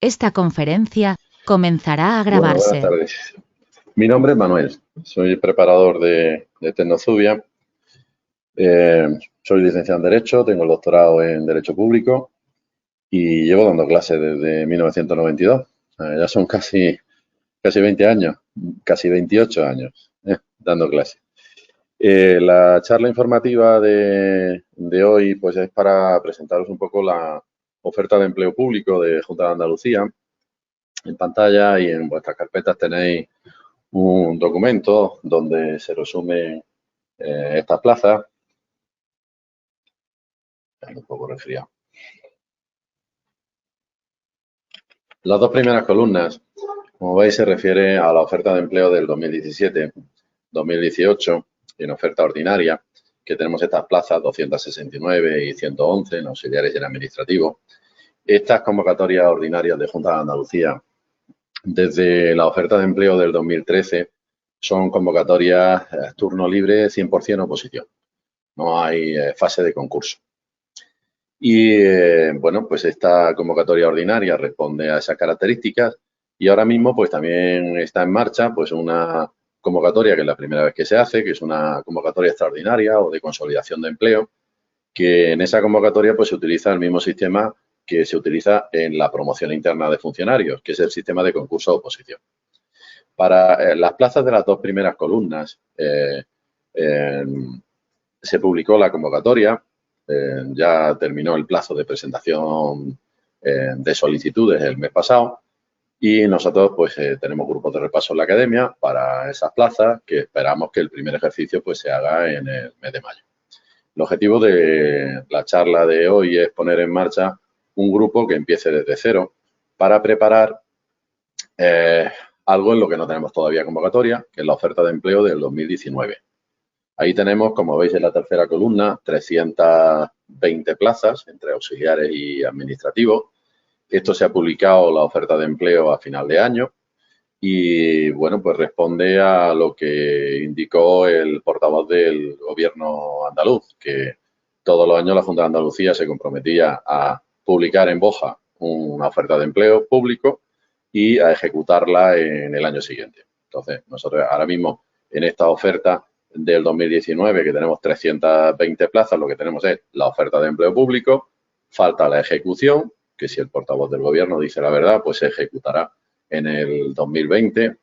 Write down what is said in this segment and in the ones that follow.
Esta conferencia comenzará a Bueno, buenas grabarse. tardes. Mi nombre es Manuel, soy preparador de Tecnozubia. Soy licenciado en Derecho, tengo el doctorado en Derecho Público y llevo dando clases desde 1992. Ya son casi 20 años, casi 28 años dando clases. La charla informativa de hoy pues es para presentaros un poco la oferta de empleo público de Junta de Andalucía. En pantalla y en vuestras carpetas tenéis un documento donde se resumen estas plazas. Un poco resfriado. Las dos primeras columnas, como veis, se refiere a la oferta de empleo del 2017, 2018, en oferta ordinaria, que tenemos estas plazas 269 y 111 en auxiliares y en administrativo. Estas convocatorias ordinarias de Junta de Andalucía, desde la oferta de empleo del 2013, son convocatorias turno libre 100% oposición. No hay fase de concurso. Y bueno, pues esta convocatoria ordinaria responde a esas características y ahora mismo pues también está en marcha pues una convocatoria que es la primera vez que se hace, que es una convocatoria extraordinaria o de consolidación de empleo, que en esa convocatoria pues se utiliza el mismo sistema que se utiliza en la promoción interna de funcionarios, que es el sistema de concurso de oposición. Para las plazas de las dos primeras columnas se publicó la convocatoria. Ya terminó el plazo de presentación de solicitudes el mes pasado y nosotros pues tenemos grupos de repaso en la academia para esas plazas que esperamos que el primer ejercicio pues se haga en el mes de mayo. El objetivo de la charla de hoy es poner en marcha un grupo que empiece desde cero para preparar algo en lo que no tenemos todavía convocatoria, que es la oferta de empleo del 2019. Ahí tenemos, como veis en la tercera columna, 320 plazas entre auxiliares y administrativos. Esto se ha publicado la oferta de empleo a final de año y, bueno, pues responde a lo que indicó el portavoz del gobierno andaluz, que todos los años la Junta de Andalucía se comprometía a publicar en Boja una oferta de empleo público y a ejecutarla en el año siguiente. Entonces, nosotros ahora mismo en esta oferta del 2019, que tenemos 320 plazas, lo que tenemos es la oferta de empleo público, falta la ejecución, que si el portavoz del gobierno dice la verdad, pues se ejecutará en el 2020.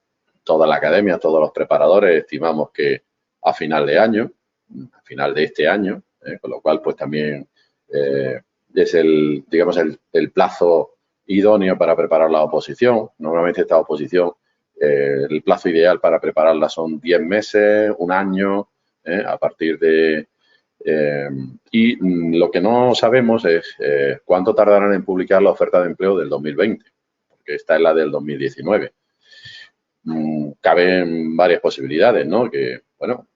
Toda la academia, todos los preparadores estimamos que a final de año, a final de este año, con lo cual pues también es digamos, el plazo idóneo para preparar la oposición. Normalmente esta oposición el plazo ideal para prepararla son 10 meses, un año, a partir de... y lo que no sabemos es cuánto tardarán en publicar la oferta de empleo del 2020, porque esta es la del 2019. Caben varias posibilidades, ¿no? Que, bueno,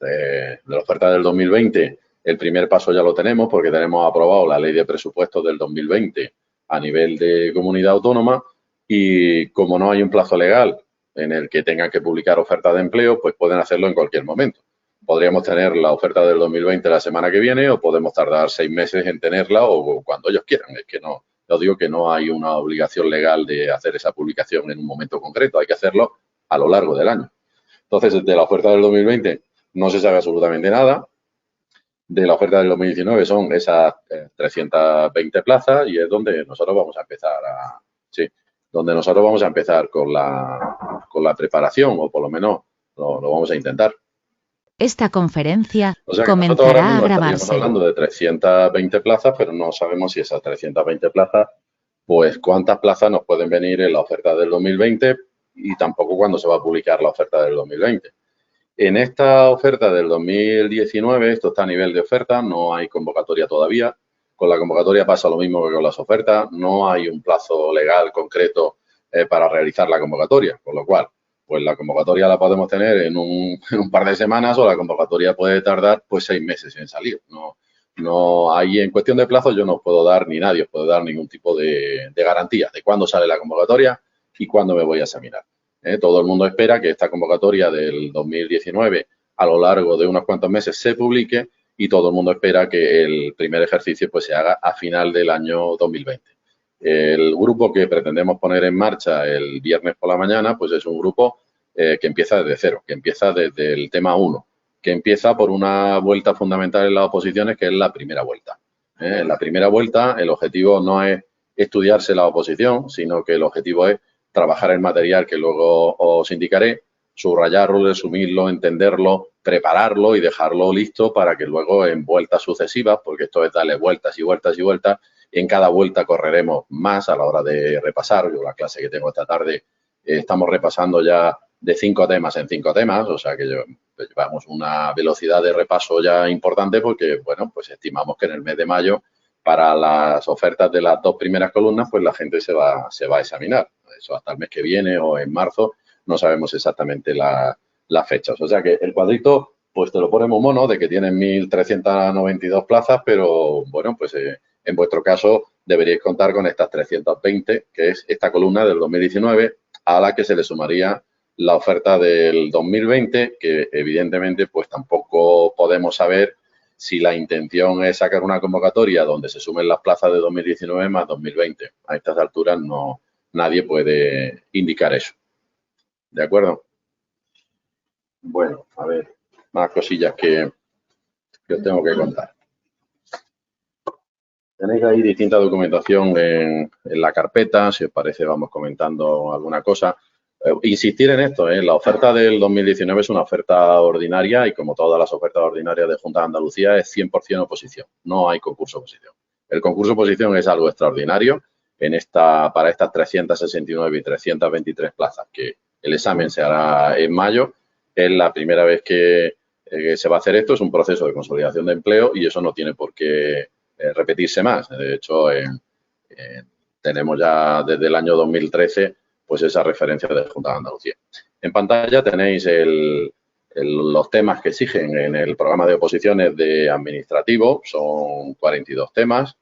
de la oferta del 2020, el primer paso ya lo tenemos porque tenemos aprobado la ley de presupuestos del 2020 a nivel de comunidad autónoma. Y como no hay un plazo legal en el que tengan que publicar ofertas de empleo, pues pueden hacerlo en cualquier momento. Podríamos tener la oferta del 2020 la semana que viene o podemos tardar 6 meses en tenerla o cuando ellos quieran. Es que no, os digo que no hay una obligación legal de hacer esa publicación en un momento concreto, hay que hacerlo a lo largo del año. Entonces, de la oferta del 2020 no se sabe absolutamente nada. De la oferta del 2019 son esas 320 plazas y es donde nosotros vamos a empezar donde nosotros vamos a empezar con la preparación, o por lo menos lo vamos a intentar. Esta conferencia O sea que nosotros ahora comenzará a mismo estaríamos grabarse. hablando de 320 plazas, pero no sabemos si esas 320 plazas, pues cuántas plazas nos pueden venir en la oferta del 2020 y tampoco cuándo se va a publicar la oferta del 2020. En esta oferta del 2019, esto está a nivel de oferta, no hay convocatoria todavía. Con la convocatoria pasa lo mismo que con las ofertas, no hay un plazo legal concreto para realizar la convocatoria, con lo cual, pues la convocatoria la podemos tener en un par de semanas o la convocatoria puede tardar pues 6 meses en salir. No hay, en cuestión de plazo, yo no puedo dar, ni nadie os puede dar ningún tipo de garantía de cuándo sale la convocatoria y cuándo me voy a examinar. Todo el mundo espera que esta convocatoria del 2019 a lo largo de unos cuantos meses se publique y todo el mundo espera que el primer ejercicio pues se haga a final del año 2020. El grupo que pretendemos poner en marcha el viernes por la mañana, pues es un grupo que empieza desde cero, que empieza desde el tema 1, que empieza por una vuelta fundamental en las oposiciones, que es la primera vuelta. En la primera vuelta el objetivo no es estudiarse la oposición, sino que el objetivo es trabajar el material que luego os indicaré, subrayarlo, resumirlo, entenderlo, prepararlo y dejarlo listo para que luego en vueltas sucesivas, porque esto es darle vueltas y vueltas y vueltas, en cada vuelta correremos más a la hora de repasar. Yo la clase que tengo esta tarde estamos repasando ya de 5 temas en 5 temas, o sea que llevamos una velocidad de repaso ya importante porque, bueno, pues estimamos que en el mes de mayo para las ofertas de las 2 primeras columnas, pues la gente se va a examinar. Eso hasta el mes que viene o en marzo no sabemos exactamente las fechas. O sea que el cuadrito, pues te lo ponemos mono de que tienen 1.392 plazas, pero bueno, pues en vuestro caso deberíais contar con estas 320, que es esta columna del 2019, a la que se le sumaría la oferta del 2020, que evidentemente pues tampoco podemos saber si la intención es sacar una convocatoria donde se sumen las plazas de 2019 más 2020. A estas alturas no, nadie puede indicar eso. ¿De acuerdo? Bueno, a ver, más cosillas que os tengo que contar. Tenéis ahí distinta documentación en la carpeta, si os parece vamos comentando alguna cosa. Insistir en esto, la oferta del 2019 es una oferta ordinaria y como todas las ofertas ordinarias de Junta de Andalucía es 100% oposición, no hay concurso oposición. El concurso oposición es algo extraordinario para estas 369 y 323 plazas, que el examen se hará en mayo. Es la primera vez que se va a hacer esto, es un proceso de consolidación de empleo y eso no tiene por qué repetirse más. De hecho, tenemos ya desde el año 2013 pues esa referencia de Junta de Andalucía. En pantalla tenéis los temas que exigen en el programa de oposiciones de administrativo, son 42 temas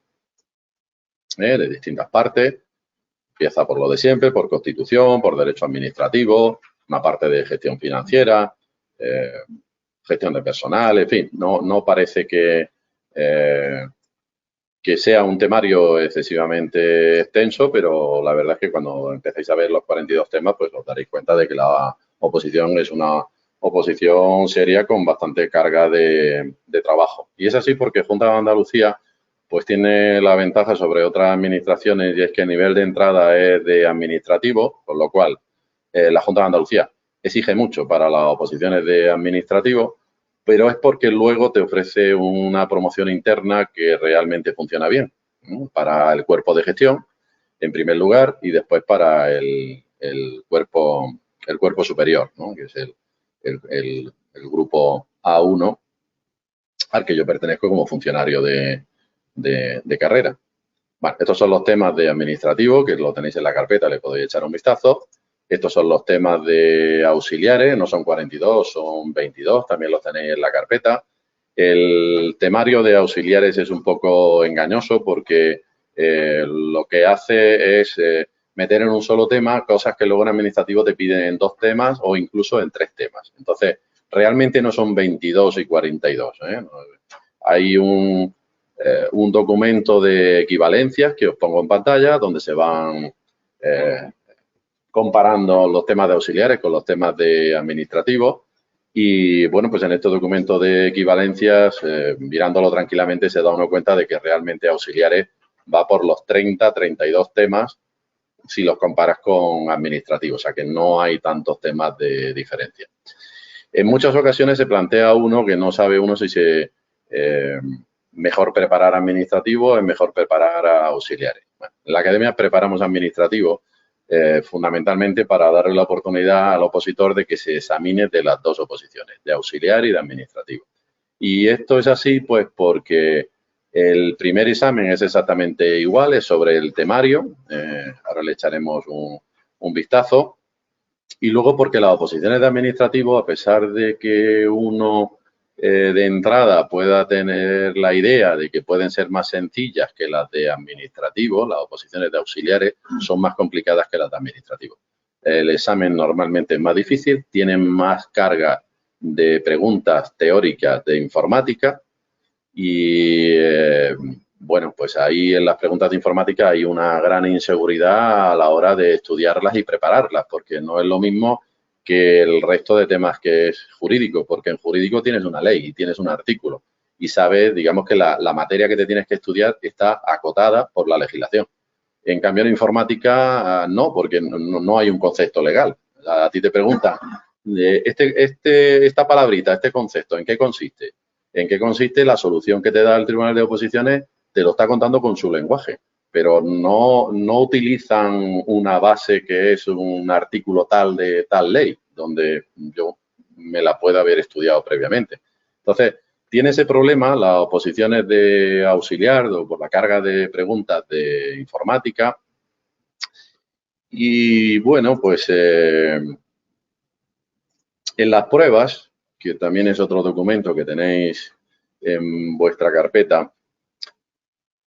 de distintas partes. Empieza por lo de siempre, por Constitución, por Derecho Administrativo, una parte de gestión financiera, gestión de personal, en fin, no parece que sea un temario excesivamente extenso, pero la verdad es que cuando empecéis a ver los 42 temas, pues os daréis cuenta de que la oposición es una oposición seria con bastante carga de trabajo. Y es así porque Junta de Andalucía pues tiene la ventaja sobre otras administraciones y es que el nivel de entrada es de administrativo, con lo cual la Junta de Andalucía exige mucho para las oposiciones de administrativo, pero es porque luego te ofrece una promoción interna que realmente funciona bien, ¿no? Para el cuerpo de gestión, en primer lugar, y después para el cuerpo superior, ¿no? Que es el grupo A1 al que yo pertenezco como funcionario de carrera. Bueno, estos son los temas de administrativo, que lo tenéis en la carpeta, le podéis echar un vistazo. Estos son los temas de auxiliares, no son 42, son 22, también los tenéis en la carpeta. El temario de auxiliares es un poco engañoso porque lo que hace es meter en un solo tema cosas que luego en administrativo te piden en 2 temas o incluso en 3 temas. Entonces, realmente no son 22 y 42. Hay un documento de equivalencias que os pongo en pantalla donde se van comparando los temas de auxiliares con los temas de administrativos y, bueno, pues en este documento de equivalencias, mirándolo tranquilamente, se da uno cuenta de que realmente auxiliares va por los 30, 32 temas si los comparas con administrativos, o sea que no hay tantos temas de diferencia. En muchas ocasiones se plantea uno que no sabe uno si se mejor preparar administrativo o es mejor preparar a auxiliares. Bueno, en la academia preparamos administrativo fundamentalmente para darle la oportunidad al opositor de que se examine de las 2 oposiciones, de auxiliar y de administrativo. Y esto es así pues porque el primer examen es exactamente igual, es sobre el temario, ahora le echaremos un vistazo, y luego porque las oposiciones de administrativo, a pesar de que uno de entrada pueda tener la idea de que pueden ser más sencillas que las de administrativo, las oposiciones de auxiliares son más complicadas que las de administrativo. El examen normalmente es más difícil, tienen más carga de preguntas teóricas de informática y Bueno, pues ahí en las preguntas de informática hay una gran inseguridad a la hora de estudiarlas y prepararlas, porque no es lo mismo que el resto de temas que es jurídico, porque en jurídico tienes una ley y tienes un artículo y sabes, digamos que la materia que te tienes que estudiar está acotada por la legislación. En cambio, en informática no, porque no hay un concepto legal. A ti te preguntan, esta palabrita, este concepto, ¿en qué consiste? ¿En qué consiste? La solución que te da el Tribunal de Oposiciones te lo está contando con su lenguaje, pero no utilizan una base que es un artículo tal de tal ley, donde yo me la pueda haber estudiado previamente. Entonces, tiene ese problema las oposiciones de auxiliar o por la carga de preguntas de informática. Y bueno, pues en las pruebas, que también es otro documento que tenéis en vuestra carpeta,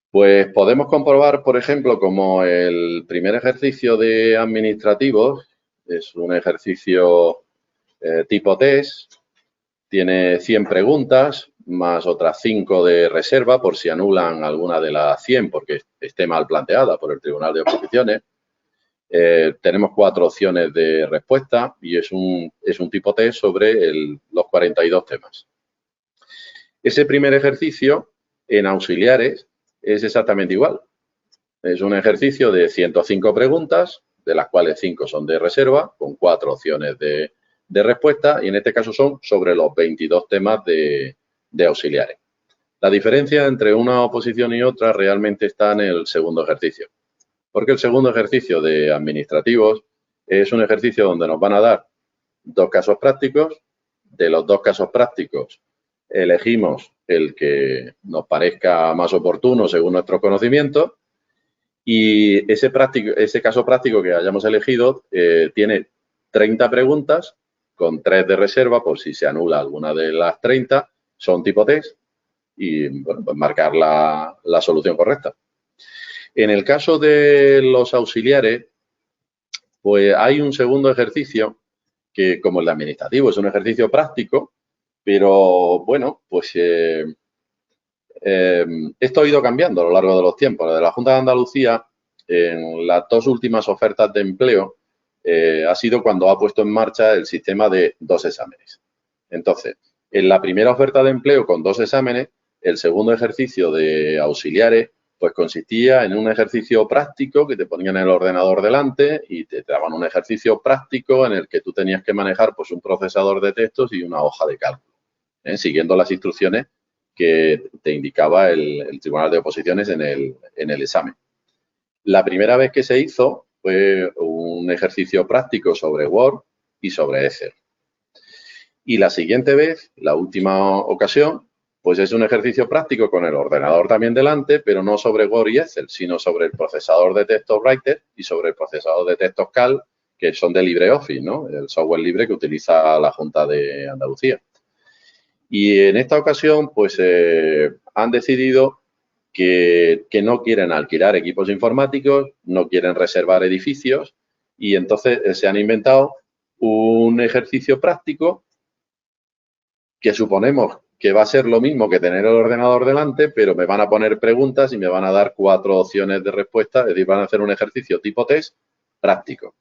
pues podemos comprobar, por ejemplo, como el primer ejercicio de administrativos es un ejercicio tipo test, tiene 100 preguntas, más otras 5 de reserva por si anulan alguna de las 100 porque esté mal planteada por el Tribunal de Oposiciones. Tenemos 4 opciones de respuesta y es un tipo test sobre los 42 temas. Ese primer ejercicio en auxiliares es exactamente igual. Es un ejercicio de 105 preguntas, de las cuales 5 son de reserva, con 4 opciones de respuesta, y en este caso son sobre los 22 temas de auxiliares. La diferencia entre una oposición y otra realmente está en el segundo ejercicio, porque el segundo ejercicio de administrativos es un ejercicio donde nos van a dar 2 casos prácticos. De los 2 casos prácticos elegimos el que nos parezca más oportuno según nuestros conocimientos y ese caso práctico que hayamos elegido tiene 30 preguntas con 3 de reserva por si se anula alguna de las 30, son tipo test y bueno, pues marcar la solución correcta. En el caso de los auxiliares, pues hay un segundo ejercicio que, como el de administrativo, es un ejercicio práctico, pero bueno, pues esto ha ido cambiando a lo largo de los tiempos. De la Junta de Andalucía, en las 2 últimas ofertas de empleo, ha sido cuando ha puesto en marcha el sistema de 2 exámenes. Entonces, en la primera oferta de empleo con 2 exámenes, el segundo ejercicio de auxiliares, pues consistía en un ejercicio práctico que te ponían en el ordenador delante y te daban un ejercicio práctico en el que tú tenías que manejar pues un procesador de textos y una hoja de cálculo, siguiendo las instrucciones que te indicaba el Tribunal de Oposiciones en el examen. La primera vez que se hizo fue un ejercicio práctico sobre Word y sobre Excel. Y la siguiente vez, la última ocasión, pues es un ejercicio práctico con el ordenador también delante, pero no sobre Word y Excel, sino sobre el procesador de textos Writer y sobre el procesador de textos Cal, que son de LibreOffice, ¿no? El software libre que utiliza la Junta de Andalucía. Y en esta ocasión, pues han decidido que no quieren alquilar equipos informáticos, no quieren reservar edificios y entonces se han inventado un ejercicio práctico que suponemos que va a ser lo mismo que tener el ordenador delante, pero me van a poner preguntas y me van a dar 4 opciones de respuesta, es decir, van a hacer un ejercicio tipo test práctico.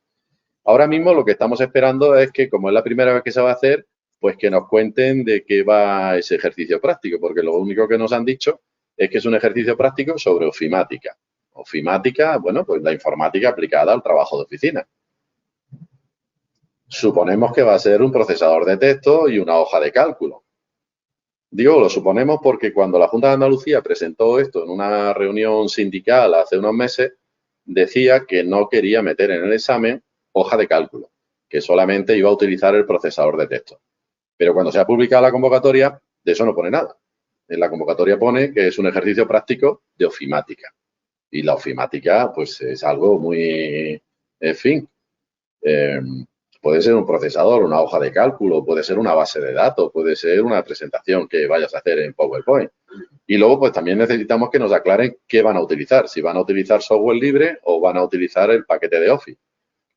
Ahora mismo lo que estamos esperando es que, como es la primera vez que se va a hacer, pues que nos cuenten de qué va ese ejercicio práctico, porque lo único que nos han dicho es que es un ejercicio práctico sobre ofimática. Ofimática, bueno, pues la informática aplicada al trabajo de oficina. Suponemos que va a ser un procesador de texto y una hoja de cálculo. Digo, lo suponemos porque cuando la Junta de Andalucía presentó esto en una reunión sindical hace unos meses, decía que no quería meter en el examen hoja de cálculo, que solamente iba a utilizar el procesador de texto. Pero cuando se ha publicado la convocatoria, de eso no pone nada. En la convocatoria pone que es un ejercicio práctico de ofimática. Y la ofimática, pues, es algo muy, en fin, puede ser un procesador, una hoja de cálculo, puede ser una base de datos, puede ser una presentación que vayas a hacer en PowerPoint. Y luego, pues, también necesitamos que nos aclaren qué van a utilizar, si van a utilizar software libre o van a utilizar el paquete de Office.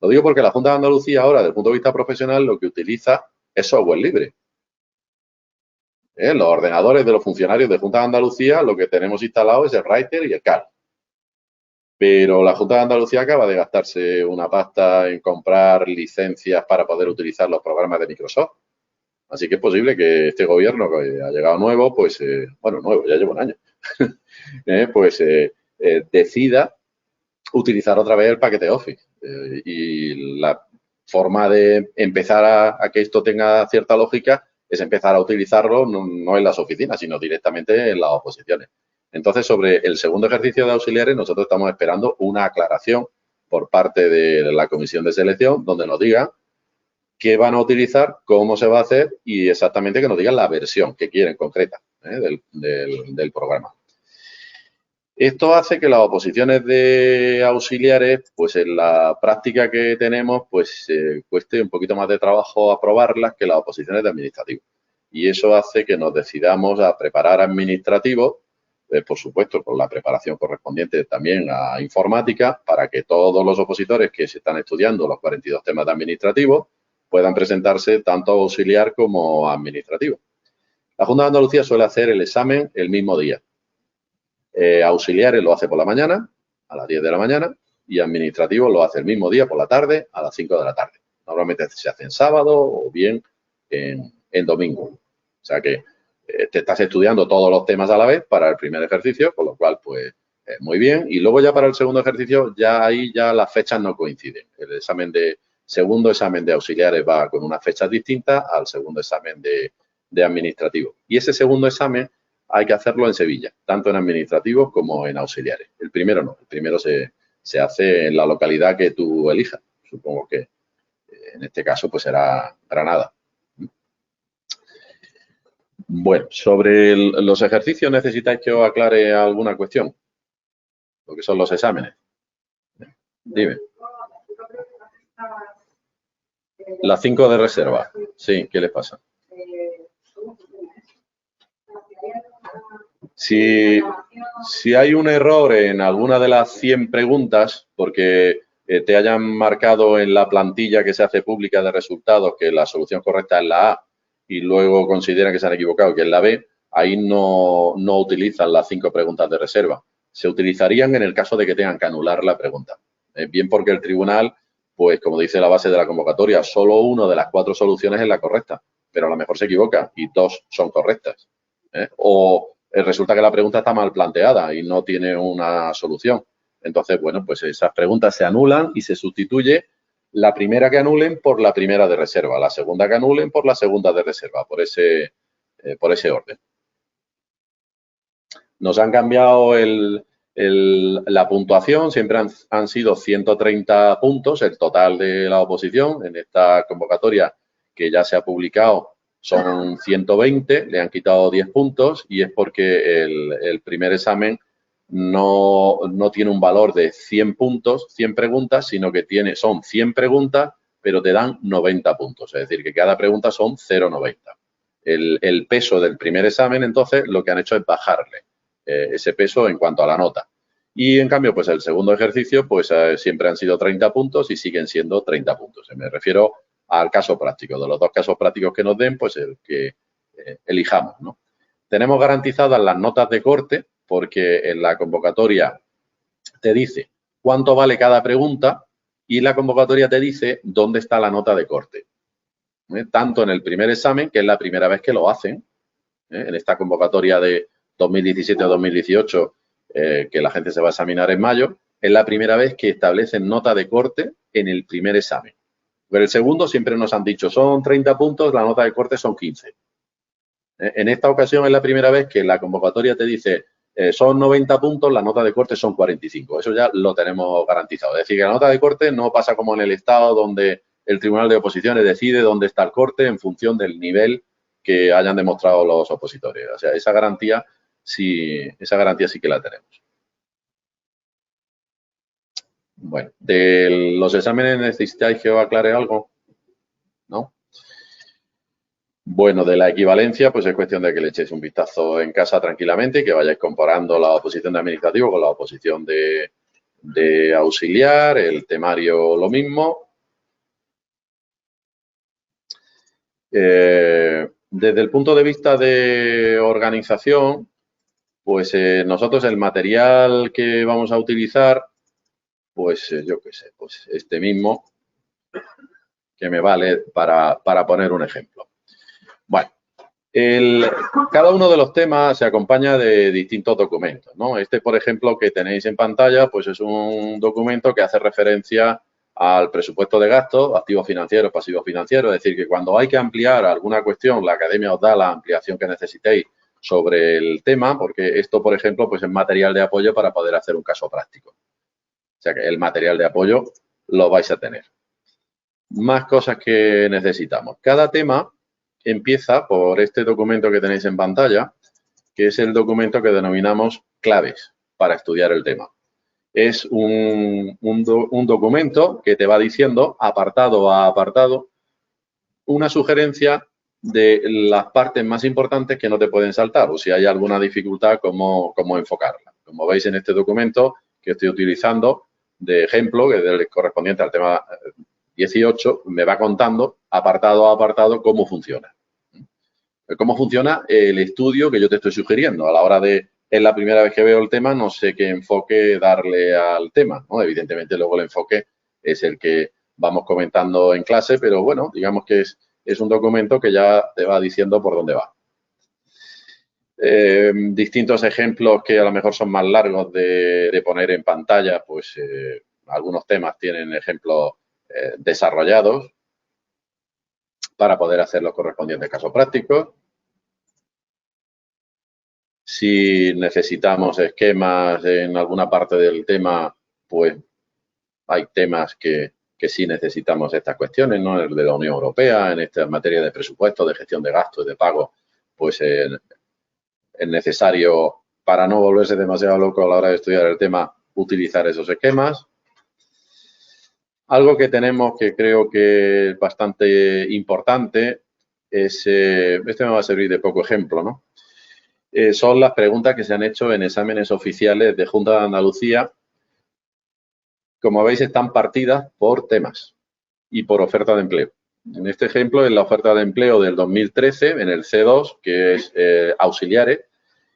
Lo digo porque la Junta de Andalucía ahora, desde el punto de vista profesional, lo que utiliza es software libre. Los ordenadores de los funcionarios de Junta de Andalucía, lo que tenemos instalado es el Writer y el CAD. Pero la Junta de Andalucía acaba de gastarse una pasta en comprar licencias para poder utilizar los programas de Microsoft. Así que es posible que este gobierno que ha llegado nuevo, pues, bueno, nuevo, ya lleva un año, decida utilizar otra vez el paquete Office. Y la forma de empezar a que esto tenga cierta lógica es empezar a utilizarlo no en las oficinas, sino directamente en las oposiciones. Entonces, sobre el segundo ejercicio de auxiliares, nosotros estamos esperando una aclaración por parte de la comisión de selección, donde nos digan qué van a utilizar, cómo se va a hacer y exactamente que nos digan la versión que quieren concreta del programa. Esto hace que las oposiciones de auxiliares, pues en la práctica que tenemos, pues cueste un poquito más de trabajo aprobarlas que las oposiciones de administrativos. Y eso hace que nos decidamos a preparar administrativos, por supuesto, con la preparación correspondiente también a informática, para que todos los opositores que se están estudiando los 42 temas de administrativos puedan presentarse tanto auxiliar como administrativo. La Junta de Andalucía suele hacer el examen el mismo día. Auxiliares lo hace por la mañana, a las 10 de la mañana, y administrativo lo hace el mismo día por la tarde, a las 5 de la tarde. Normalmente se hace en sábado o bien en domingo. O sea que te estás estudiando todos los temas a la vez para el primer ejercicio, con lo cual, pues, muy bien. Y luego ya para el segundo ejercicio, ya ahí ya las fechas no coinciden. El segundo examen de auxiliares va con unas fechas distintas al segundo examen de administrativo. Y ese segundo examen hay que hacerlo en Sevilla, tanto en administrativos como en auxiliares. El primero no, el primero se hace en la localidad que tú elijas. Supongo que en este caso pues será Granada. Bueno, sobre los ejercicios, ¿necesitáis que os aclare alguna cuestión? Lo que son los exámenes. Dime. Las 5 de reserva. Sí, ¿qué les pasa? Si hay un error en alguna de las 100 preguntas, porque te hayan marcado en la plantilla que se hace pública de resultados que la solución correcta es la A y luego consideran que se han equivocado que es la B, ahí no utilizan las 5 preguntas de reserva. Se utilizarían en el caso de que tengan que anular la pregunta. Bien porque el tribunal, pues como dice la base de la convocatoria, solo una de las 4 soluciones es la correcta, pero a lo mejor se equivoca y 2 son correctas. O resulta que la pregunta está mal planteada y no tiene una solución. Entonces, bueno, pues esas preguntas se anulan y se sustituye la primera que anulen por la primera de reserva, la segunda que anulen por la segunda de reserva, por ese orden. Nos han cambiado la puntuación, siempre han sido 130 puntos el total de la oposición. En esta convocatoria que ya se ha publicado son 120, le han quitado 10 puntos y es porque el primer examen no tiene un valor de 100 puntos, 100 preguntas, sino que son 100 preguntas, pero te dan 90 puntos. Es decir, que cada pregunta son 0,90. El peso del primer examen, entonces, lo que han hecho es bajarle ese peso en cuanto a la nota. Y, en cambio, pues el segundo ejercicio, pues siempre han sido 30 puntos y siguen siendo 30 puntos. Me refiero al caso práctico. De los 2 casos prácticos que nos den, pues el que elijamos, ¿no? Tenemos garantizadas las notas de corte porque en la convocatoria te dice cuánto vale cada pregunta y la convocatoria te dice dónde está la nota de corte. Tanto en el primer examen, que es la primera vez que lo hacen, en esta convocatoria de 2017 o 2018, que la gente se va a examinar en mayo, es la primera vez que establecen nota de corte en el primer examen. Pero el segundo siempre nos han dicho, son 30 puntos, la nota de corte son 15. En esta ocasión es la primera vez que la convocatoria te dice, son 90 puntos, la nota de corte son 45. Eso ya lo tenemos garantizado. Es decir, que la nota de corte no pasa como en el Estado, donde el Tribunal de Oposiciones decide dónde está el corte en función del nivel que hayan demostrado los opositores. O sea, esa garantía sí que la tenemos. Bueno, de los exámenes, ¿necesitáis que os aclare algo? ¿No? Bueno, de la equivalencia, pues es cuestión de que le echéis un vistazo en casa tranquilamente y que vayáis comparando la oposición de administrativo con la oposición de auxiliar, el temario lo mismo. Desde el punto de vista de organización, pues nosotros el material que vamos a utilizar, pues yo qué sé, pues este mismo, que me vale para poner un ejemplo. Bueno, cada uno de los temas se acompaña de distintos documentos, ¿no? Este, por ejemplo, que tenéis en pantalla, pues es un documento que hace referencia al presupuesto de gastos, activos financieros, pasivos financieros, es decir, que cuando hay que ampliar alguna cuestión, la academia os da la ampliación que necesitéis sobre el tema, porque esto, por ejemplo, pues es material de apoyo para poder hacer un caso práctico. O sea que el material de apoyo lo vais a tener. Más cosas que necesitamos. Cada tema empieza por este documento que tenéis en pantalla, que es el documento que denominamos claves para estudiar el tema. Es un documento que te va diciendo, apartado a apartado, una sugerencia de las partes más importantes que no te pueden saltar o si hay alguna dificultad, cómo enfocarla. Como veis en este documento que estoy utilizando de ejemplo, que es el correspondiente al tema 18, me va contando apartado a apartado cómo funciona. Cómo funciona el estudio que yo te estoy sugiriendo. A la hora de, es la primera vez que veo el tema, no sé qué enfoque darle al tema, ¿no? Evidentemente, luego el enfoque es el que vamos comentando en clase, pero bueno, digamos que es un documento que ya te va diciendo por dónde va. Distintos ejemplos que a lo mejor son más largos de poner en pantalla, pues algunos temas tienen ejemplos desarrollados para poder hacer los correspondientes casos prácticos. Si necesitamos esquemas en alguna parte del tema, pues hay temas que sí necesitamos estas cuestiones, ¿no? El de la Unión Europea, en esta materia de presupuesto, de gestión de gastos y de pago, pues es necesario, para no volverse demasiado loco a la hora de estudiar el tema, utilizar esos esquemas. Algo que tenemos que creo que es bastante importante es, este me va a servir de poco ejemplo, ¿no? Son las preguntas que se han hecho en exámenes oficiales de Junta de Andalucía. Como veis, están partidas por temas y por oferta de empleo. En este ejemplo, en la oferta de empleo del 2013, en el C2, que es auxiliares,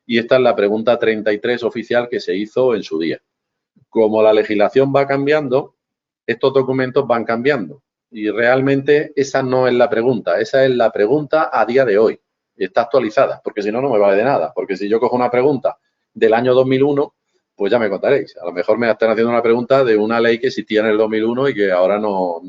y esta es la pregunta 33 oficial que se hizo en su día. Como la legislación va cambiando, estos documentos van cambiando y realmente esa no es la pregunta, esa es la pregunta a día de hoy. Está actualizada, porque si no, no me vale de nada. Porque si yo cojo una pregunta del año 2001, pues ya me contaréis. A lo mejor me están haciendo una pregunta de una ley que existía en el 2001 y que ahora no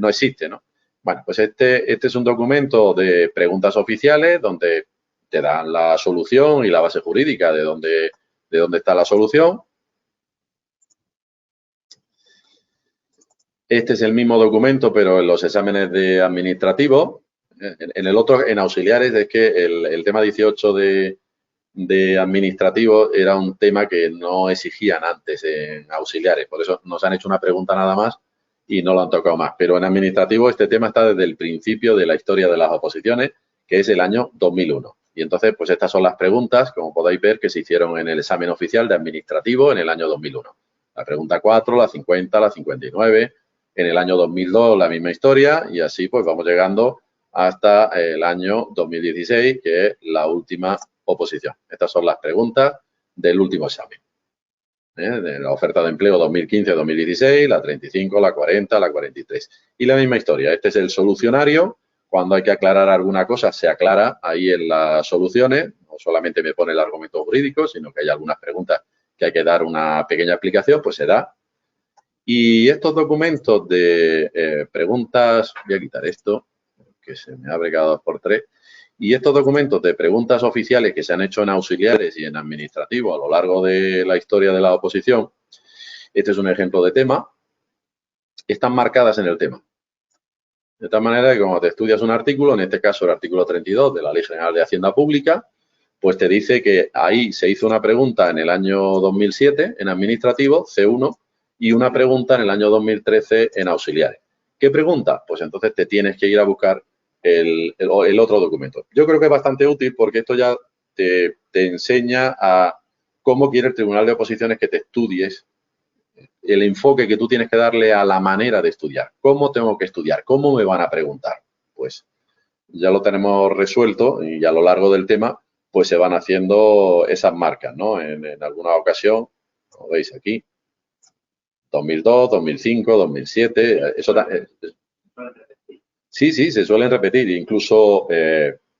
existe, ¿no? Bueno, pues este es un documento de preguntas oficiales donde te dan la solución y la base jurídica de dónde está la solución. Este es el mismo documento, pero en los exámenes de administrativo. En el otro, en auxiliares, es que el tema 18 de administrativo era un tema que no exigían antes en auxiliares. Por eso nos han hecho una pregunta nada más y no lo han tocado más. Pero en administrativo este tema está desde el principio de la historia de las oposiciones, que es el año 2001. Y entonces, pues estas son las preguntas, como podéis ver, que se hicieron en el examen oficial de administrativo en el año 2001. La pregunta 4, la 50, la 59... En el año 2002 la misma historia y así pues vamos llegando hasta el año 2016, que es la última oposición. Estas son las preguntas del último examen. De la oferta de empleo 2015-2016, la 35, la 40, la 43. Y la misma historia. Este es el solucionario. Cuando hay que aclarar alguna cosa, se aclara ahí en las soluciones. No solamente me pone el argumento jurídico, sino que hay algunas preguntas que hay que dar una pequeña explicación, pues se da. Y estos documentos de preguntas, voy a quitar esto, que se me abre cada 2×3, y estos documentos de preguntas oficiales que se han hecho en auxiliares y en administrativo a lo largo de la historia de la oposición, este es un ejemplo de tema, están marcadas en el tema. De tal manera que cuando te estudias un artículo, en este caso el artículo 32 de la Ley General de Hacienda Pública, pues te dice que ahí se hizo una pregunta en el año 2007 en administrativo, C1, y una pregunta en el año 2013 en auxiliares. ¿Qué pregunta? Pues entonces te tienes que ir a buscar el otro documento. Yo creo que es bastante útil porque esto ya te enseña a cómo quiere el Tribunal de Oposiciones que te estudies, el enfoque que tú tienes que darle a la manera de estudiar. ¿Cómo tengo que estudiar? ¿Cómo me van a preguntar? Pues ya lo tenemos resuelto y a lo largo del tema pues se van haciendo esas marcas, ¿no? En alguna ocasión, como veis aquí, 2002, 2005, 2007, eso sí, se suelen repetir. Incluso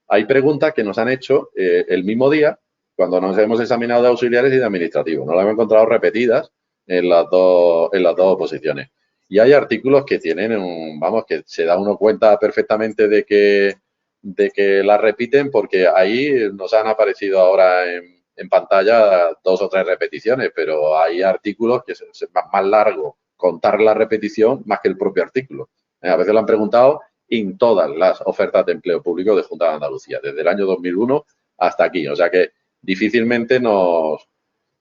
hay preguntas que nos han hecho el mismo día cuando nos hemos examinado de auxiliares y de administrativos. Nos las hemos encontrado repetidas en las dos oposiciones. Y hay artículos que tienen, vamos, que se da uno cuenta perfectamente de que las repiten porque ahí nos han aparecido ahora en pantalla 2 o 3 repeticiones, pero hay artículos que es más largo contar la repetición más que el propio artículo. A veces lo han preguntado en todas las ofertas de empleo público de Junta de Andalucía, desde el año 2001 hasta aquí. O sea que difícilmente nos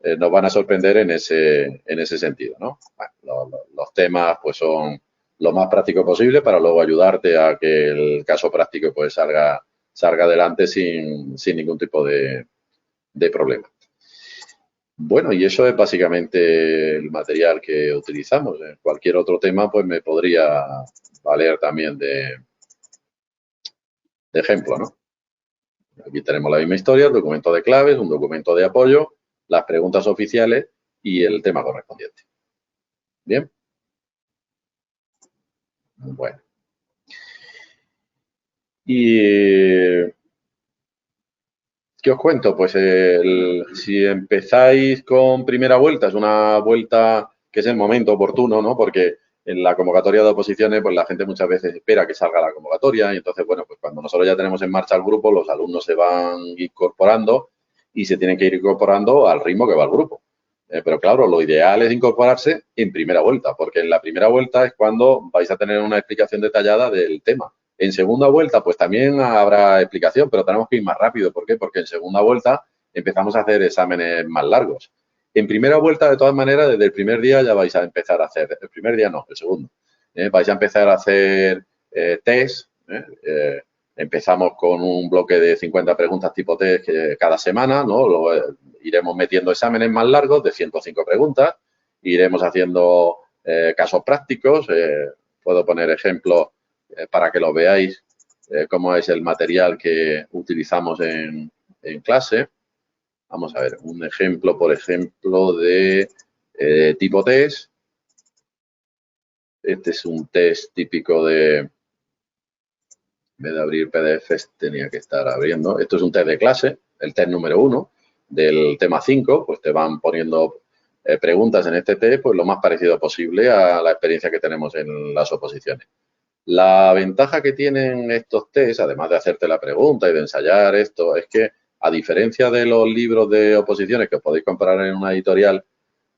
van a sorprender en ese sentido, ¿no? Bueno, los temas pues son lo más práctico posible para luego ayudarte a que el caso práctico pues salga adelante sin ningún tipo de problema. Bueno, y eso es básicamente el material que utilizamos. En cualquier otro tema pues me podría valer también de ejemplo, ¿no? Aquí tenemos la misma historia, el documento de claves, un documento de apoyo, las preguntas oficiales y el tema correspondiente. Bien. Bueno. Y ¿qué os cuento? Pues si empezáis con primera vuelta, es una vuelta que es el momento oportuno, ¿no? Porque en la convocatoria de oposiciones, pues la gente muchas veces espera que salga la convocatoria y entonces, bueno, pues cuando nosotros ya tenemos en marcha el grupo, los alumnos se van incorporando y se tienen que ir incorporando al ritmo que va el grupo. Pero claro, lo ideal es incorporarse en primera vuelta, porque en la primera vuelta es cuando vais a tener una explicación detallada del tema. En segunda vuelta, pues también habrá explicación, pero tenemos que ir más rápido. ¿Por qué? Porque en segunda vuelta empezamos a hacer exámenes más largos. En primera vuelta, de todas maneras, desde el primer día ya vais a empezar a hacer, el primer día no, el segundo, vais a empezar a hacer test. Empezamos con un bloque de 50 preguntas tipo test cada semana, ¿no? Luego iremos metiendo exámenes más largos de 105 preguntas, iremos haciendo casos prácticos, puedo poner ejemplos para que lo veáis, cómo es el material que utilizamos en clase. Vamos a ver, un ejemplo, por ejemplo, de tipo test. Este es un test típico de, en vez de abrir PDFs, tenía que estar abriendo. Esto es un test de clase, el test número 1 del tema 5, pues te van poniendo preguntas en este test, pues lo más parecido posible a la experiencia que tenemos en las oposiciones. La ventaja que tienen estos test, además de hacerte la pregunta y de ensayar esto, es que a diferencia de los libros de oposiciones que os podéis comprar en una editorial,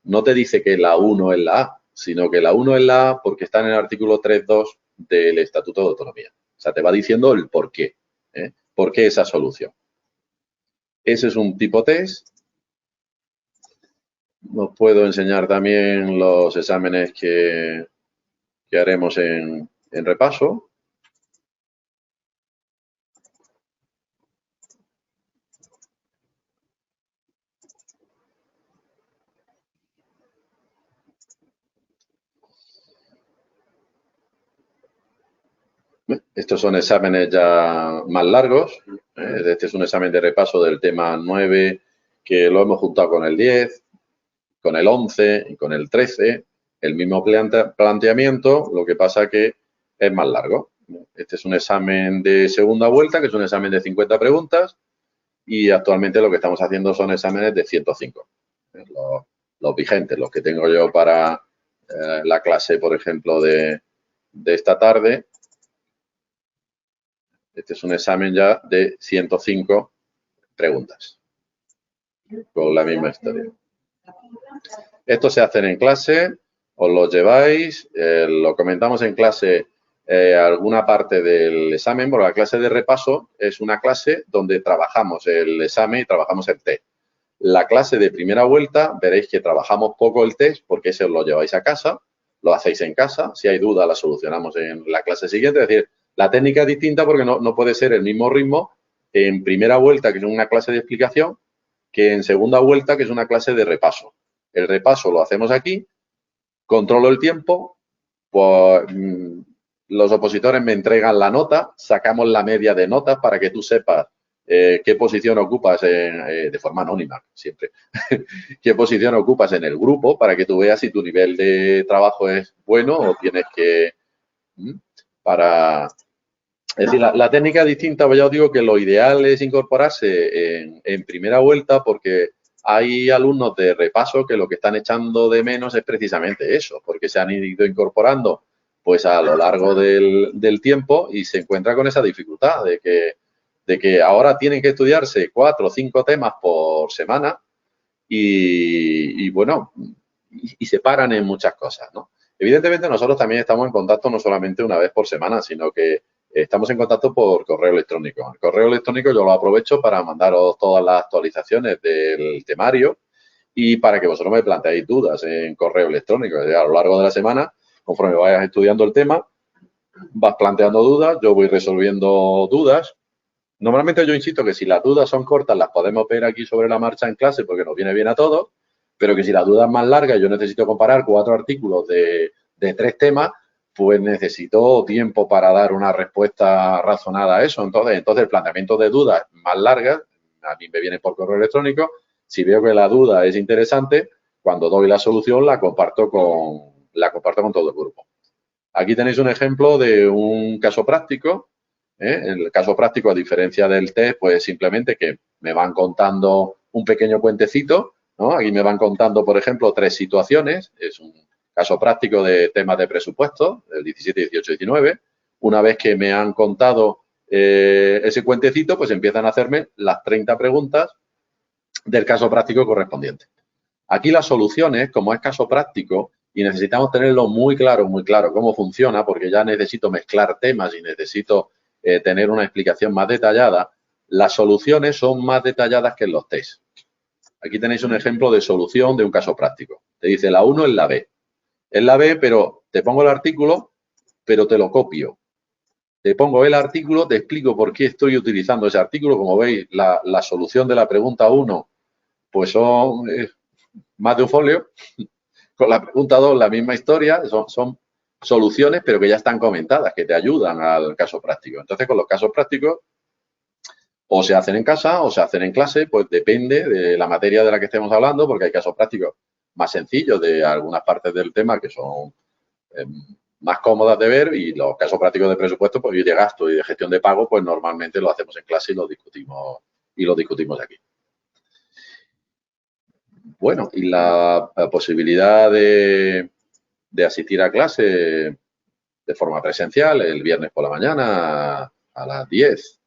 no te dice que la 1 es la A, sino que la 1 es la A porque está en el artículo 3.2 del Estatuto de Autonomía. O sea, te va diciendo el por qué. ¿Por qué esa solución? Ese es un tipo test. Os puedo enseñar también los exámenes que haremos en repaso. Estos son exámenes ya más largos. Este es un examen de repaso del tema 9, que lo hemos juntado con el 10, con el 11 y con el 13. El mismo planteamiento, lo que pasa que es más largo. Este es un examen de segunda vuelta, que es un examen de 50 preguntas, y actualmente lo que estamos haciendo son exámenes de 105. Los vigentes, los que tengo yo para la clase, por ejemplo, de esta tarde. Este es un examen ya de 105 preguntas, con la misma historia. Estos se hacen en clase, os los lleváis, lo comentamos en clase alguna parte del examen, porque la clase de repaso es una clase donde trabajamos el examen y trabajamos el test. La clase de primera vuelta, veréis que trabajamos poco el test porque ese os lo lleváis a casa, lo hacéis en casa, si hay duda la solucionamos en la clase siguiente, es decir, la técnica es distinta porque no puede ser el mismo ritmo en primera vuelta, que es una clase de explicación, que en segunda vuelta, que es una clase de repaso. El repaso lo hacemos aquí, controlo el tiempo, pues los opositores me entregan la nota, sacamos la media de notas para que tú sepas qué posición ocupas de forma anónima, siempre. Qué posición ocupas en el grupo para que tú veas si tu nivel de trabajo es bueno o tienes que... para... Es decir, la técnica es distinta, pues ya os digo que lo ideal es incorporarse en primera vuelta porque hay alumnos de repaso que lo que están echando de menos es precisamente eso, porque se han ido incorporando pues a lo largo del tiempo y se encuentra con esa dificultad de que ahora tienen que estudiarse 4 o 5 temas por semana y bueno, y se paran en muchas cosas, ¿no? Evidentemente nosotros también estamos en contacto no solamente una vez por semana, sino que estamos en contacto por correo electrónico. El correo electrónico yo lo aprovecho para mandaros todas las actualizaciones del temario y para que vosotros me planteéis dudas en correo electrónico. A lo largo de la semana, conforme vayas estudiando el tema, vas planteando dudas, yo voy resolviendo dudas. Normalmente yo insisto que si las dudas son cortas las podemos ver aquí sobre la marcha en clase porque nos viene bien a todos, pero que si la duda es más larga y yo necesito comparar 4 artículos de 3 temas, pues necesito tiempo para dar una respuesta razonada a eso. Entonces el planteamiento de dudas más largas, a mí me viene por correo electrónico. Si veo que la duda es interesante, cuando doy la solución la comparto con todo el grupo. Aquí tenéis un ejemplo de un caso práctico. En el caso práctico, a diferencia del test, pues simplemente que me van contando un pequeño cuentecito, ¿no? Aquí me van contando, por ejemplo, 3 situaciones. Es un caso práctico de temas de presupuesto, el 17, 18, 19. Una vez que me han contado ese cuentecito, pues empiezan a hacerme las 30 preguntas del caso práctico correspondiente. Aquí las soluciones, como es caso práctico, y necesitamos tenerlo muy claro cómo funciona, porque ya necesito mezclar temas y necesito tener una explicación más detallada, las soluciones son más detalladas que en los test. Aquí tenéis un ejemplo de solución de un caso práctico. Te dice la 1 es la B. Es la B, pero te pongo el artículo, pero te lo copio. Te pongo el artículo, te explico por qué estoy utilizando ese artículo. Como veis, la solución de la pregunta 1, pues son más de un folio. Con la pregunta 2, la misma historia, son soluciones, pero que ya están comentadas, que te ayudan al caso práctico. Entonces, con los casos prácticos, o se hacen en casa o se hacen en clase, pues depende de la materia de la que estemos hablando, porque hay casos prácticos más sencillos de algunas partes del tema que son más cómodas de ver, y los casos prácticos de presupuesto, pues, y de gasto y de gestión de pago, pues normalmente lo hacemos en clase y lo discutimos aquí. Bueno, y la posibilidad de asistir a clase de forma presencial el viernes por la mañana a las 10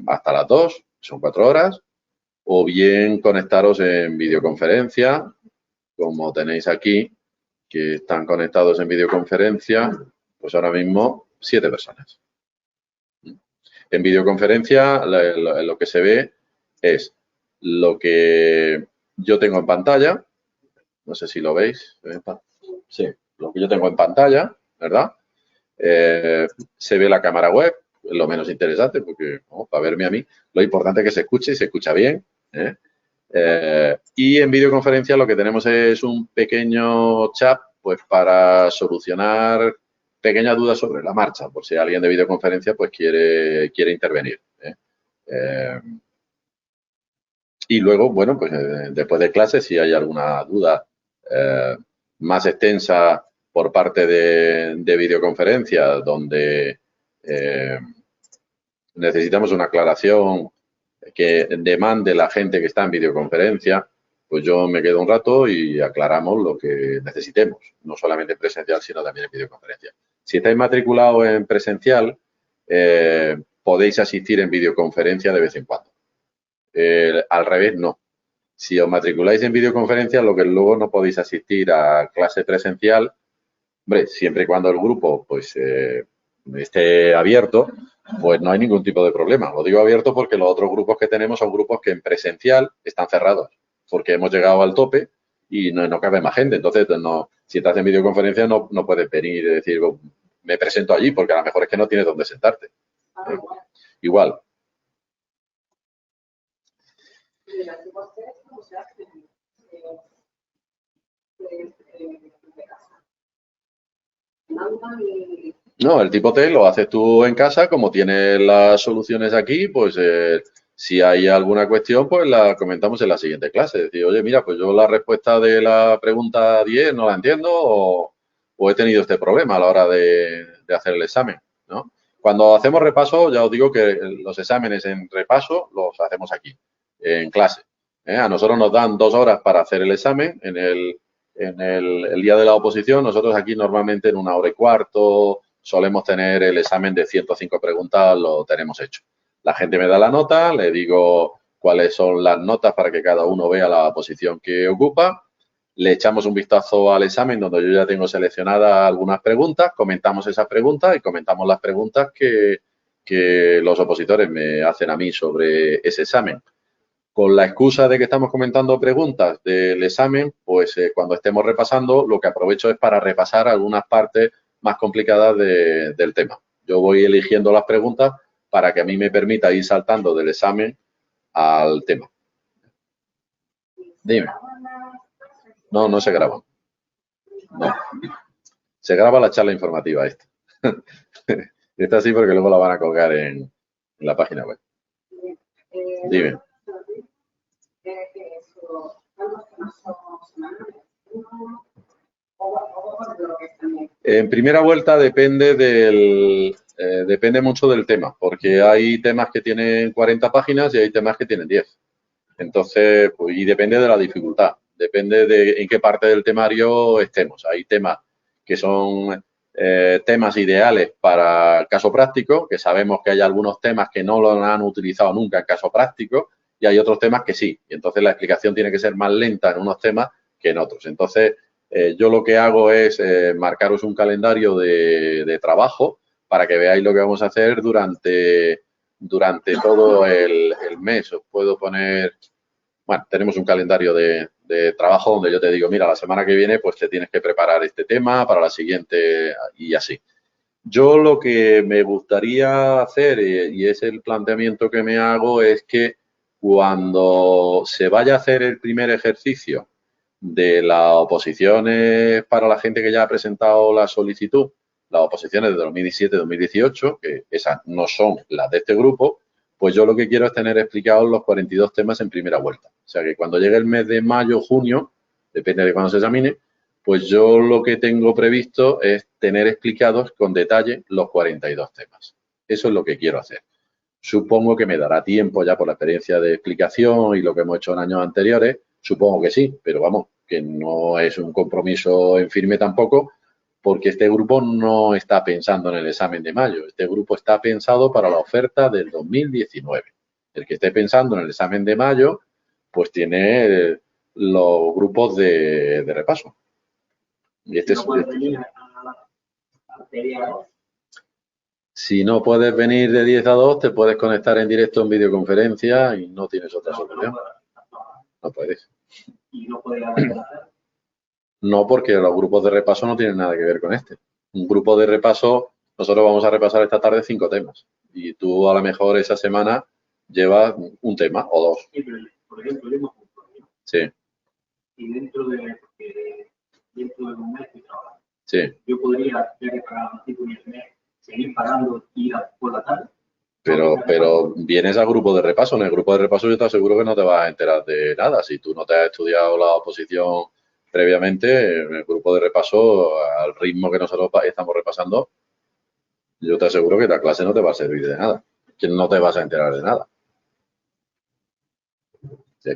hasta las 2, son 4 horas, o bien conectaros en videoconferencia, como tenéis aquí, que están conectados en videoconferencia, pues ahora mismo 7 personas. En videoconferencia lo que se ve es lo que yo tengo en pantalla, no sé si lo veis, sí, lo que yo tengo en pantalla, ¿verdad? Se ve la cámara web, lo menos interesante, porque para verme a mí, lo importante es que se escuche y se escucha bien. Y en videoconferencia lo que tenemos es un pequeño chat, pues para solucionar pequeñas dudas sobre la marcha, por si alguien de videoconferencia pues quiere intervenir. Y luego, bueno, pues después de clase, si hay alguna duda más extensa por parte de videoconferencia, donde necesitamos una aclaración que demande la gente que está en videoconferencia, pues yo me quedo un rato y aclaramos lo que necesitemos, no solamente en presencial, sino también en videoconferencia. Si estáis matriculados en presencial, podéis asistir en videoconferencia de vez en cuando. Al revés, no. Si os matriculáis en videoconferencia, lo que luego no podéis asistir a clase presencial, hombre, siempre y cuando el grupo pues esté abierto, pues no hay ningún tipo de problema. Lo digo abierto porque los otros grupos que tenemos son grupos que en presencial están cerrados, porque hemos llegado al tope y no cabe más gente. Entonces, no, si estás en videoconferencia no puedes venir y decir, me presento allí, porque a lo mejor es que no tienes dónde sentarte. Igual. No, el tipo test lo haces tú en casa, como tienes las soluciones aquí, pues si hay alguna cuestión, pues la comentamos en la siguiente clase. Decir, oye, mira, pues yo la respuesta de la pregunta 10 no la entiendo o he tenido este problema a la hora de hacer el examen, ¿no? Cuando hacemos repaso, ya os digo que los exámenes en repaso los hacemos aquí, en clase. A nosotros nos dan 2 horas para hacer el examen el día de la oposición. Nosotros aquí normalmente en 1 hora y cuarto solemos tener el examen de 105 preguntas, lo tenemos hecho. La gente me da la nota, le digo cuáles son las notas para que cada uno vea la posición que ocupa. Le echamos un vistazo al examen donde yo ya tengo seleccionadas algunas preguntas, comentamos esas preguntas y comentamos las preguntas que los opositores me hacen a mí sobre ese examen. Con la excusa de que estamos comentando preguntas del examen, pues cuando estemos repasando, lo que aprovecho es para repasar algunas partes más complicadas del tema. Yo voy eligiendo las preguntas para que a mí me permita ir saltando del examen al tema. Dime. No, no se graba. No. Se graba la charla informativa esta. Esta sí porque luego la van a colgar en la página web. Dime. En primera vuelta depende mucho del tema, porque hay temas que tienen 40 páginas y hay temas que tienen 10. Entonces, pues, y depende de la dificultad, depende de en qué parte del temario estemos. Hay temas que son temas ideales para el caso práctico, que sabemos que hay algunos temas que no lo han utilizado nunca en caso práctico, y hay otros temas que sí. Y entonces la explicación tiene que ser más lenta en unos temas que en otros. Entonces, yo lo que hago es marcaros un calendario de trabajo para que veáis lo que vamos a hacer durante todo el mes. Os puedo poner, bueno, tenemos un calendario de trabajo donde yo te digo, mira, la semana que viene pues te tienes que preparar este tema, para la siguiente y así. Yo lo que me gustaría hacer, y es el planteamiento que me hago, es que cuando se vaya a hacer el primer ejercicio de las oposiciones para la gente que ya ha presentado la solicitud, las oposiciones de 2017-2018, que esas no son las de este grupo, pues yo lo que quiero es tener explicados los 42 temas en primera vuelta. O sea que cuando llegue el mes de mayo, junio, depende de cuándo se examine, pues yo lo que tengo previsto es tener explicados con detalle los 42 temas. Eso es lo que quiero hacer. Supongo que me dará tiempo ya por la experiencia de explicación y lo que hemos hecho en años anteriores. Supongo que sí, pero vamos, que no es un compromiso en firme tampoco, porque este grupo no está pensando en el examen de mayo. Este grupo está pensado para la oferta del 2019. El que esté pensando en el examen de mayo, pues tiene los grupos de repaso. Y este es, si no puedes venir de 10 a 2, te puedes conectar en directo en videoconferencia y no tienes otra solución. No puedes. ¿Y no puedes adelantar? No, porque los grupos de repaso no tienen nada que ver con este. Un grupo de repaso, nosotros vamos a repasar esta tarde 5 temas. Y tú a lo mejor esa semana llevas un tema o 2. Sí, pero por ejemplo, yo me apunto. Sí. Y dentro de un mes que trabajo. Sí. Yo podría, ya que pagaba un mes, seguir pagando y ir por la tarde. Pero vienes al grupo de repaso. En el grupo de repaso yo te aseguro que no te vas a enterar de nada. Si tú no te has estudiado la oposición previamente, en el grupo de repaso, al ritmo que nosotros estamos repasando, yo te aseguro que la clase no te va a servir de nada. Que no te vas a enterar de nada.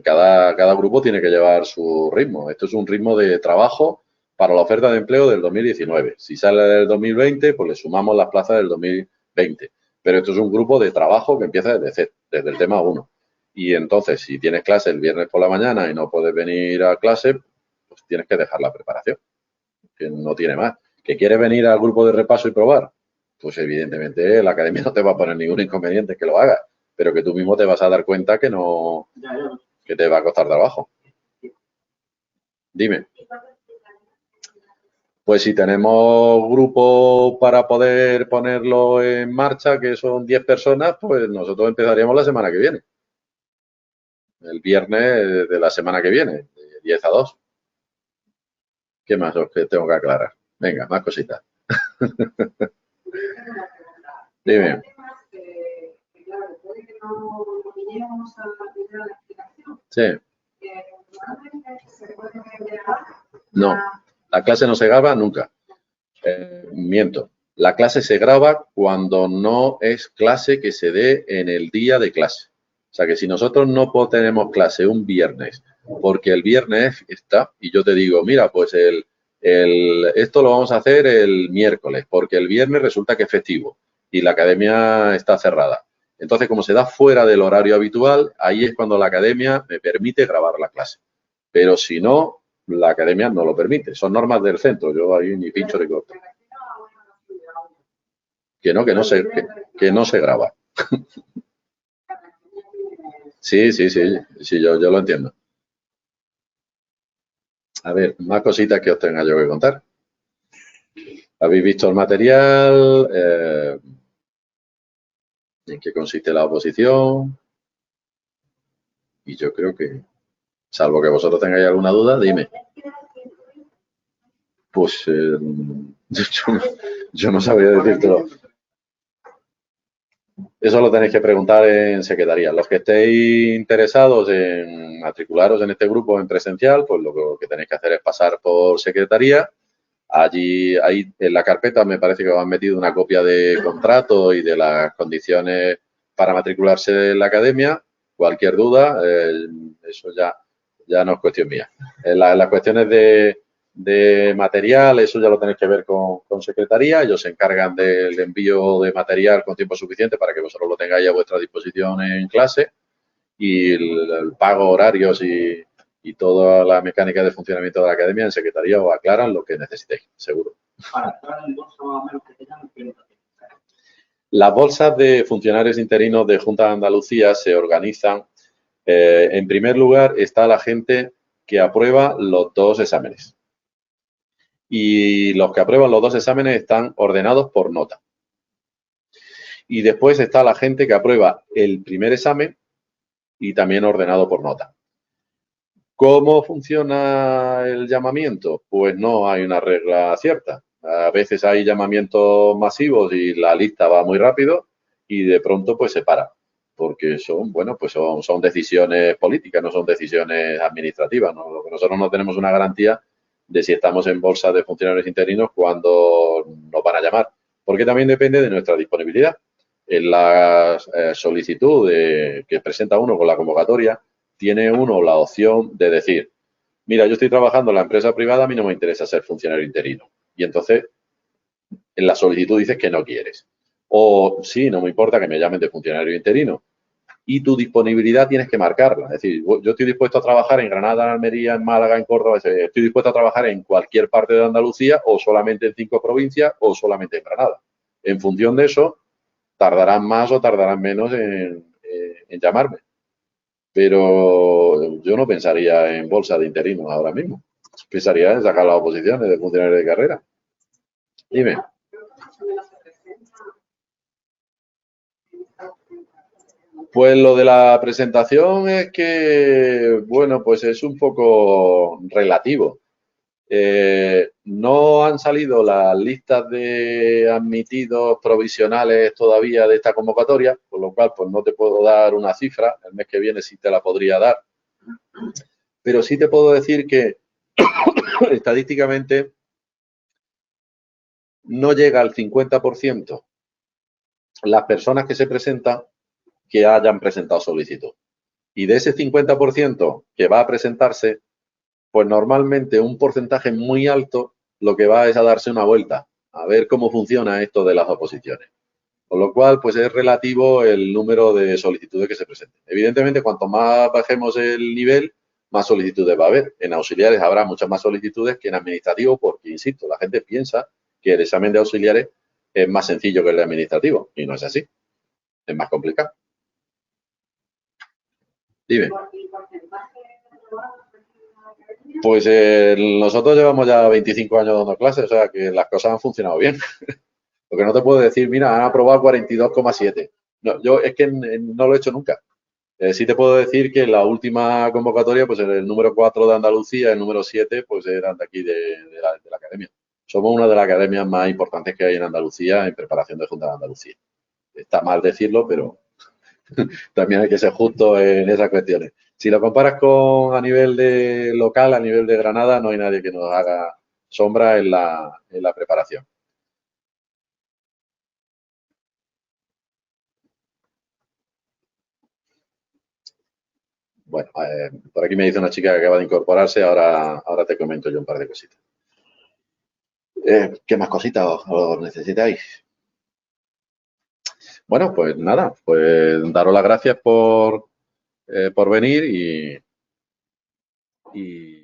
Cada grupo tiene que llevar su ritmo. Esto es un ritmo de trabajo para la oferta de empleo del 2019. Si sale del 2020, pues le sumamos las plazas del 2020. Pero esto es un grupo de trabajo que empieza desde cero, desde el tema 1. Y entonces, si tienes clase el viernes por la mañana y no puedes venir a clase, pues tienes que dejar la preparación, que no tiene más. ¿Que quieres venir al grupo de repaso y probar? Pues evidentemente la academia no te va a poner ningún inconveniente que lo hagas, pero que tú mismo te vas a dar cuenta que no, que te va a costar trabajo. Dime. Pues si tenemos grupo para poder ponerlo en marcha, que son 10 personas, pues nosotros empezaríamos la semana que viene. El viernes de la semana que viene, de 10 a 2. ¿Qué más os tengo que aclarar? Venga, más cositas. Dime. Sí. No, la clase no se graba nunca. Miento. La clase se graba cuando no es clase que se dé en el día de clase. O sea que si nosotros no tenemos clase un viernes, porque el viernes está, y yo te digo, mira, pues esto lo vamos a hacer el miércoles, porque el viernes resulta que es festivo y la academia está cerrada. Entonces, como se da fuera del horario habitual, ahí es cuando la academia me permite grabar la clase. Pero si no, la academia no lo permite. Son normas del centro. Yo ahí ni pincho ni corto. Que no se graba. Sí, yo lo entiendo. A ver, más cositas que os tenga yo que contar. ¿Habéis visto el material? ¿En qué consiste la oposición? Y yo creo que, salvo que vosotros tengáis alguna duda, dime. Pues yo no sabría decírtelo. Eso lo tenéis que preguntar en secretaría. Los que estéis interesados en matricularos en este grupo en presencial, pues lo que tenéis que hacer es pasar por secretaría. Allí, ahí en la carpeta me parece que os han metido una copia de contrato y de las condiciones para matricularse en la academia. Cualquier duda, eso ya no es cuestión mía. Las cuestiones de material, eso ya lo tenéis que ver con secretaría. Ellos se encargan del envío de material con tiempo suficiente para que vosotros lo tengáis a vuestra disposición en clase. Y el pago, horarios y toda la mecánica de funcionamiento de la academia en secretaría os aclaran lo que necesitéis, seguro. Las bolsas de funcionarios interinos de Junta de Andalucía se organizan. En primer lugar está la gente que aprueba los dos exámenes. Y los que aprueban los dos exámenes están ordenados por nota. Y después está la gente que aprueba el primer examen y también ordenado por nota. ¿Cómo funciona el llamamiento? Pues no hay una regla cierta. A veces hay llamamientos masivos y la lista va muy rápido y de pronto pues se para. Porque son decisiones políticas, no son decisiones administrativas, ¿no? Lo que nosotros no tenemos una garantía de si estamos en bolsa de funcionarios interinos cuando nos van a llamar. Porque también depende de nuestra disponibilidad. En la solicitud que presenta uno con la convocatoria, tiene uno la opción de decir, mira, yo estoy trabajando en la empresa privada, a mí no me interesa ser funcionario interino. Y entonces, en la solicitud dices que no quieres. O sí, no me importa que me llamen de funcionario interino. Y tu disponibilidad tienes que marcarla. Es decir, yo estoy dispuesto a trabajar en Granada, en Almería, en Málaga, en Córdoba. Estoy dispuesto a trabajar en cualquier parte de Andalucía o solamente en 5 provincias o solamente en Granada. En función de eso, tardarán más o tardarán menos en llamarme. Pero yo no pensaría en bolsa de interinos ahora mismo. Pensaría en sacar las oposiciones de funcionario de carrera. Dime. Pues lo de la presentación es que, bueno, pues es un poco relativo. No han salido las listas de admitidos provisionales todavía de esta convocatoria, por lo cual pues no te puedo dar una cifra. El mes que viene sí te la podría dar. Pero sí te puedo decir que estadísticamente no llega al 50% las personas que se presentan que hayan presentado solicitud. Y de ese 50% que va a presentarse, pues normalmente un porcentaje muy alto lo que va es a darse una vuelta, a ver cómo funciona esto de las oposiciones. Con lo cual, pues es relativo el número de solicitudes que se presenten. Evidentemente, cuanto más bajemos el nivel, más solicitudes va a haber. En auxiliares habrá muchas más solicitudes que en administrativo, porque, insisto, la gente piensa que el examen de auxiliares es más sencillo que el de administrativo, y no es así. Es más complicado. Dime. Pues nosotros llevamos ya 25 años dando clases, o sea que las cosas han funcionado bien. Lo que no te puedo decir, mira, han aprobado 42,7. No, yo es que no lo he hecho nunca. Sí te puedo decir que en la última convocatoria, pues el número 4 de Andalucía, el número 7, pues eran de aquí de la academia. O somos una de las academias más importantes que hay en Andalucía en preparación de Junta de Andalucía. Está mal decirlo, pero también hay que ser justo en esas cuestiones. Si lo comparas con a nivel de local, a nivel de Granada, no hay nadie que nos haga sombra en la preparación. Bueno, por aquí me dice una chica que acaba de incorporarse, ahora te comento yo un par de cositas. ¿Qué más cositas os necesitáis? Bueno, pues nada, pues daros las gracias por venir y